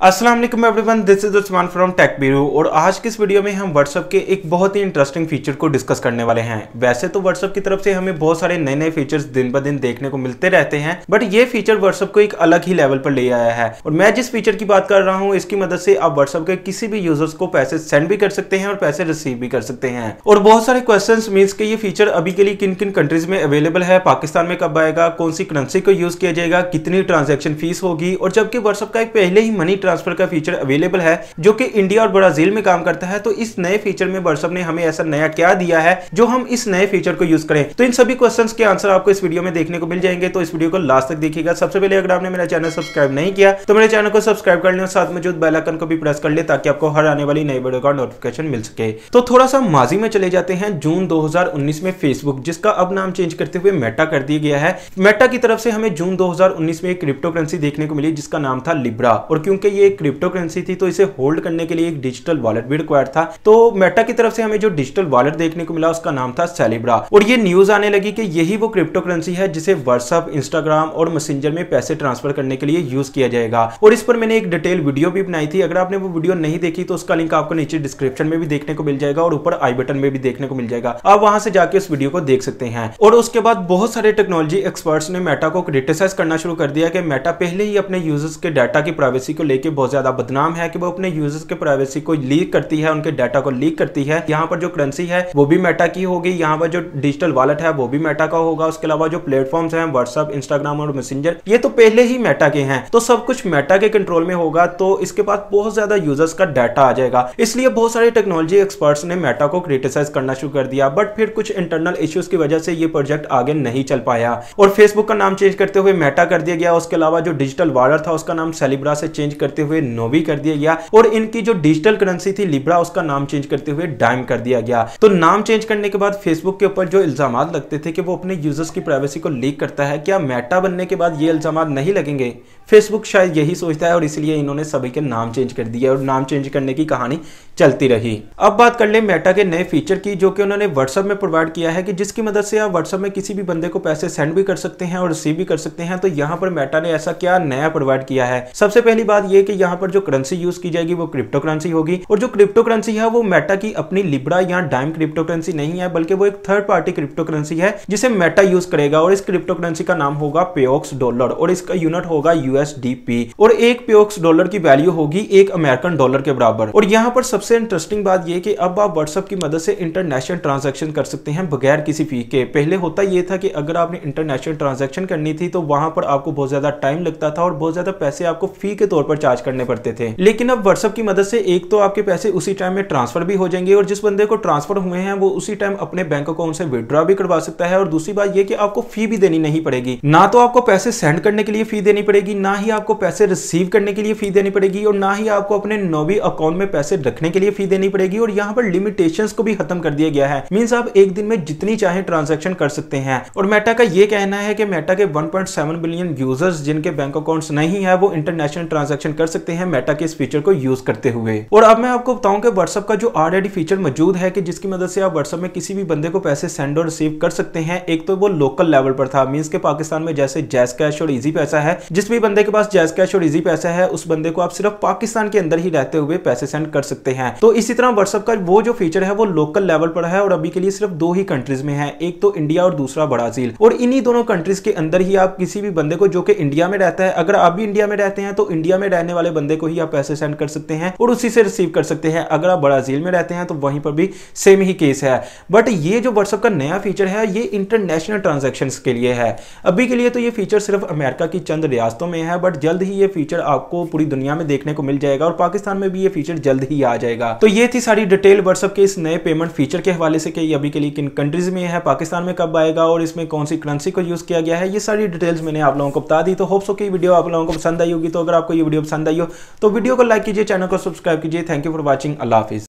अस्सलाम वालेकुम everyone, this is Usman from Tech Bureau. और आज की इस वीडियो में हम व्हाट्सएप के एक बहुत ही इंटरेस्टिंग फीचर को डिस्कस करने वाले हैं। वैसे तो व्हाट्सएप की तरफ से हमें बहुत सारे नए नए फीचर्स दिन ब दिन देखने को मिलते रहते हैं, बट ये फीचर व्हाट्सएप को एक अलग ही लेवल पर ले आया है। और मैं जिस फीचर की बात कर रहा हूँ, इसकी मदद से आप व्हाट्सएप के किसी भी यूजर्स को पैसे सेंड भी कर सकते हैं और पैसे रिसीव भी कर सकते हैं। और बहुत सारे क्वेश्चंस मींस के ये फीचर अभी के लिए किन किन कंट्रीज में अवेलेबल है, पाकिस्तान में कब आएगा, कौन सी करेंसी को यूज किया जाएगा, कितनी ट्रांजेक्शन फीस होगी। और जबकि व्हाट्सएप का एक पहले ही मनी ट्रांसफर का फीचर अवेलेबल है जो कि इंडिया और ब्राजील में काम करता है, तो इस नए फीचर में व्हाट्सएप ने हमें ऐसा नया क्या दिया है जो हम इस नए फीचर को यूज करें। तो इन सभी क्वेश्चंस के आंसर आपको इस वीडियो में देखने को मिल जाएंगे, तो इस वीडियो को लास्ट तक देखिएगा। सबसे पहले अगर आपने मेरा चैनल सब्सक्राइब नहीं किया तो मेरे चैनल को सब्सक्राइब कर लें और साथ मौजूद बेल आइकन को भी प्रेस कर ले ताकि आपको हर आने वाली नई वीडियो का नोटिफिकेशन मिल सके। तो थोड़ा सा माजी में चले जाते हैं। जून 2019 में फेसबुक, जिसका अब नाम चेंज करते हुए मेटा कर दिया गया है, मेटा की तरफ से हमें जून 2019 में एक क्रिप्टो करेंसी देखने को मिली जिसका नाम था लिब्रा। और क्योंकि ये एक क्रिप्टो करेंसी थी तो इसे होल्ड करने के लिए एक डिजिटल वॉलेट भी रिक्वायर्ड था। तो मेटा की तरफ से हमें जो डिजिटल वॉलेट देखने को मिला उसका नाम था सेलिब्रा। और ये न्यूज आने लगी कि यही वो क्रिप्टो करेंसी है जिसे व्हाट्सएप, इंस्टाग्राम और मैसेंजर में पैसे ट्रांसफर करने के लिए यूज किया जाएगा। और इस पर मैंने एक डिटेल वीडियो भी बनाई थी। अगर आपने वो वीडियो नहीं देखी तो उसका लिंक आपको नीचे डिस्क्रिप्शन में भी देखने को मिल जाएगा और ऊपर आई बटन में भी देखने को मिल जाएगा। आप वहां से जाके उस वीडियो को देख सकते हैं। और उसके बाद बहुत सारे टेक्नोलॉजी एक्सपर्ट्स ने मेटा को क्रिटिसाइज करना शुरू कर दिया कि मेटा पहले ही अपने यूजर्स के डाटा की प्राइवेसी को लेकर बहुत ज्यादा बदनाम है कि वो अपने यूजर्स के प्राइवेसी को लीक करती है, उनके डाटा को लीक करती है। यहाँ पर जो करेंसी है वो भी मेटा की होगी, यहाँ पर जो डिजिटल वॉलेट है वो भी मेटा का होगा। उसके अलावा जो प्लेटफॉर्म्स हैं व्हाट्सएप, इंस्टाग्राम और मैसेंजर, ये तो पहले ही मेटा के हैं, तो सब कुछ मेटा के कंट्रोल में होगा। तो इसके पास बहुत ज्यादा यूजर्स का डाटा आ जाएगा। इसलिए बहुत सारे टेक्नोलॉजी एक्सपर्ट्स ने मेटा को क्रिटिसाइज करना शुरू कर दिया। बट फिर कुछ इंटरनल इश्यूज की वजह से ये प्रोजेक्ट आगे नहीं चल पाया और फेसबुक का नाम चेंज करते हुए मेटा कर दिया गया। उसके अलावा जो डिजिटल वॉलेट था उसका नाम सेलिब्रा से चेंज करते हुए नोवी कर दिया गया। और इनकी जो डिजिटल करेंसी थी लिब्रा, उसका नाम चेंज करते हुए डाइम कर दिया गया। तो नाम चेंज करने के बाद फेसबुक के ऊपर जो इल्जाम लगते थे कि वो अपने यूजर्स की प्राइवेसी को लीक करता है, क्या मेटा बनने के बाद ये इल्जाम नहीं लगेंगे? फेसबुक शायद यही सोचता है और इसलिए इन्होंने सभी के नाम चेंज कर दिया और नाम चेंज करने की कहानी चलती रही। अब बात कर ले मेटा के नए फीचर की जो कि उन्होंने व्हाट्सएप में प्रोवाइड किया है कि जिसकी मदद से आप व्हाट्सएप में किसी भी बंदे को पैसे सेंड भी कर सकते हैं और रिसीव भी कर सकते हैं। तो यहाँ पर मेटा ने ऐसा क्या नया प्रोवाइड किया है? सबसे पहली बात यह कि यहाँ पर जो करेंसी यूज की जाएगी वो क्रिप्टो करेंसी होगी। और जो क्रिप्टो करेंसी है वो मेटा की अपनी लिब्रा या डाइम क्रिप्टो करेंसी नहीं है, बल्कि वो एक थर्ड पार्टी क्रिप्टो करेंसी है जिसे मेटा यूज करेगा। और इस क्रिप्टो करेंसी का नाम होगा पेओक्स डॉलर और इसका यूनिट होगा यूएसडीपी। और एक पेओक्स डॉलर की वैल्यू होगी एक अमेरिकन डॉलर के बराबर। और यहाँ पर सबसे इंटरेस्टिंग बात यह कि अब आप व्हाट्सएप की मदद से इंटरनेशनल ट्रांजैक्शन कर सकते हैं बगैर किसी फी के। पहले होता यह था कि अगर आपने इंटरनेशनल ट्रांजैक्शन करनी थी तो वहां पर आपको बहुत ज्यादा टाइम लगता था और बहुत ज्यादा पैसे आपको फी के तौर पर चार्ज करने पड़ते थे। लेकिन अब व्हाट्सएप की मदद से एक तो आपके पैसे उसी टाइम में ट्रांसफर भी हो जाएंगे और जिस बंदे को ट्रांसफर हुए हैं वो उसी टाइम अपने बैंक अकाउंट से विड्रॉ भी करवा सकता है। और दूसरी बात यह कि आपको फी भी देनी नहीं पड़ेगी। ना तो आपको पैसे सेंड करने के लिए फी देनी पड़ेगी, ना ही आपको पैसे रिसीव करने के लिए फी देनी पड़ेगी, और ना ही आपको अपने नोवी अकाउंट में पैसे रखने के लिए फी देनी पड़ेगी। और यहाँ पर लिमिटेशंस को भी खत्म कर दिया गया है। मींस आप एक दिन में जितनी चाहे ट्रांजैक्शन कर सकते हैं। और मेटा का यह कहना है कि मेटा के 1.7 बिलियन यूजर्स जिनके बैंक अकाउंट्स नहीं है वो इंटरनेशनल ट्रांजैक्शन कर सकते हैं मेटा के इस फीचर को यूज करते हुए। और अब मैं आपको बताऊं कि व्हाट्सएप का जो ऑलरेडी फीचर मौजूद है कि जिसकी मदद से आप व्हाट्सएप में किसी भी बंदे को पैसे सेंड और रिसीव कर सकते हैं। एक तो वो लोकल लेवल पर था, मींस के पाकिस्तान में जैसे जैज कैश और इजी पैसा है, जिस भी बंदे के पास जैज कैश और इजी पैसा है उस बंदे को आप सिर्फ पाकिस्तान के अंदर ही रहते हुए पैसे सेंड कर सकते हैं। तो इसी तरह व्हाट्सएप का वो जो फीचर है वो लोकल लेवल पर है और अभी के लिए सिर्फ दो ही कंट्रीज में है, एक तो इंडिया और दूसरा ब्राजील। और इन्हीं दोनों कंट्रीज के अंदर ही आप किसी भी बंदे को जो कि इंडिया में रहता है, अगर आप भी इंडिया में रहते हैं तो इंडिया में रहने वाले बंदे को ही आप पैसे सेंड कर सकते हैं और उसी से रिसीव कर सकते हैं। अगर आप ब्राजील में रहते हैं तो वहीं पर भी सेम ही केस है। बट ये जो व्हाट्सएप का नया फीचर है ये इंटरनेशनल ट्रांजैक्शंस के लिए है। अभी के लिए तो ये फीचर सिर्फ अमेरिका की चंद रियासतों में है, बट जल्द ही ये फीचर आपको पूरी दुनिया में देखने को मिल जाएगा और पाकिस्तान में भी ये फीचर जल्द ही आ जाएगा। तो ये थी सारी डिटेल व्हाट्सएप के इस नए पेमेंट फीचर के हवाले से कि अभी के लिए किन कंट्रीज में है, पाकिस्तान में कब आएगा और इसमें कौन सी करेंसी को यूज किया गया है। ये सारी डिटेल्स मैंने आप लोगों को बता दी। तो होप सो कि वीडियो आप लोगों को पसंद आई होगी। तो अगर आपको ये वीडियो पसंद आई हो तो वीडियो को लाइक कीजिए, चैनल को सब्सक्राइब कीजिए। Thank you for watching. Allah Hafiz.